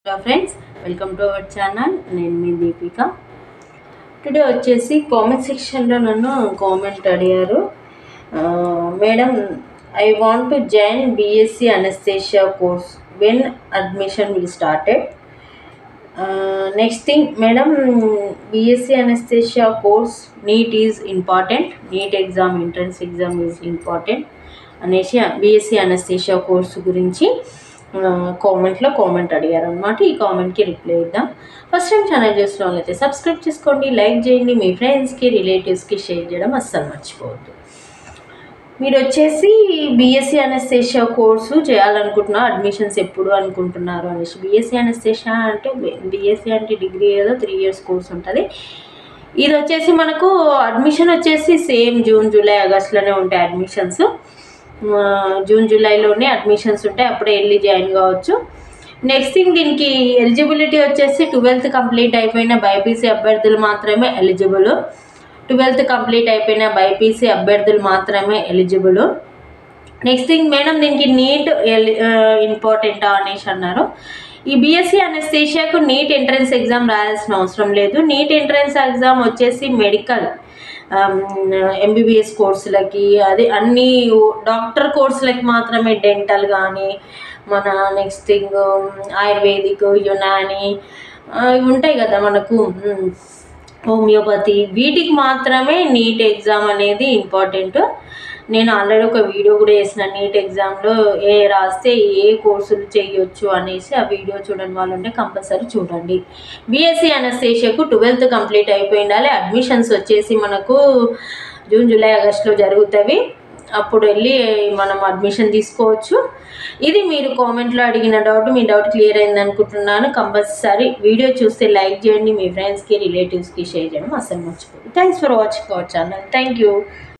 Hello friends, welcome to our channel. నేను మీ Deepika. Today వచ్చేసి కామెంట్ సెక్షన్లో నన్ను కామెంట్ అడిగారు, madam I want to join BSc anaesthesia course, when admission will started. Next thing madam, BSc anaesthesia course NEET is important, NEET exam entrance exam is important అనేసి BSc anaesthesia course గురించి కామెంట్లో కామెంట్ అడిగారు అనమాట. ఈ కామెంట్కి reply ఇద్దాం. First time channel చూసిన వాళ్ళైతే సబ్స్క్రైబ్ చేసుకోండి, లైక్ చేయండి, మీ ఫ్రెండ్స్కి రిలేటివ్స్కి షేర్ చేయడం అస్సలు మర్చిపోవద్దు. మీరు వచ్చేసి బీఎస్సీ అనస్థేషియా కోర్సు చేయాలనుకుంటున్నా, అడ్మిషన్స్ ఎప్పుడు అనుకుంటున్నారు అనేసి. బీఎస్సీ అనస్థేషియా అంటే బీఎస్సీ అంటే డిగ్రీ ఏదో 3 years కోర్స్ ఉంటుంది. ఇది వచ్చేసి మనకు అడ్మిషన్ వచ్చేసి సేమ్ జూన్ జూలై ఆగస్ట్లోనే ఉంటాయి అడ్మిషన్స్. జూన్ జూలైలోనే అడ్మిషన్స్ ఉంటాయి, అప్పుడే వెళ్ళి జాయిన్ కావచ్చు. నెక్స్ట్ థింగ్, దీనికి ఎలిజిబిలిటీ వచ్చేసి 12th కంప్లీట్ అయిపోయిన బైపీసీ అభ్యర్థులు మాత్రమే ఎలిజిబుల్. 12th కంప్లీట్ అయిపోయిన బైపీసీ అభ్యర్థులు మాత్రమే ఎలిజిబుల్. నెక్స్ట్ థింగ్ మేడం, దీనికి నీట్ ఇంపార్టెంటా అనేసి అన్నారు. ఈ బీఎస్సీ అనస్థేషియాకు నీట్ ఎంట్రన్స్ ఎగ్జామ్ రాయాల్సిన అవసరం లేదు. నీట్ ఎంట్రన్స్ ఎగ్జామ్ వచ్చేసి మెడికల్ ఎంబీబీఎస్ కోర్సులకి, అది అన్ని డాక్టర్ కోర్సులకి మాత్రమే, డెంటల్ కానీ మన నెక్స్ట్ థింగ్ ఆయుర్వేదిక్, యునాని ఇవి ఉంటాయి కదా మనకు, హోమియోపతి, వీటికి మాత్రమే నీట్ ఎగ్జామ్ అనేది ఇంపార్టెంట్. నేను ఆల్రెడీ ఒక వీడియో కూడా చేసిన, నీట్ ఎగ్జామ్లో రాస్తే ఏ కోర్సులు చేయొచ్చు అనేసి. ఆ వీడియో చూడని వాళ్ళు ఉంటే కంపల్సరీ చూడండి. బీఎస్సీ అనస్థేషియాకు 12th కంప్లీట్ అయిపోయి ఉండాలి. అడ్మిషన్స్ వచ్చేసి మనకు జూన్ జూలై ఆగస్టులో జరుగుతాయి, అప్పుడు వెళ్ళి మనం అడ్మిషన్ తీసుకోవచ్చు. ఇది మీరు కామెంట్లో అడిగిన డౌట్, మీ డౌట్ క్లియర్ అయింది అనుకుంటున్నాను. కంపల్సరీ వీడియో చూస్తే లైక్ చేయండి, మీ ఫ్రెండ్స్కి రిలేటివ్స్కి షేర్ చేయడం అసలు మర్చిపోదు. Thanks for watching our channel. Thank you.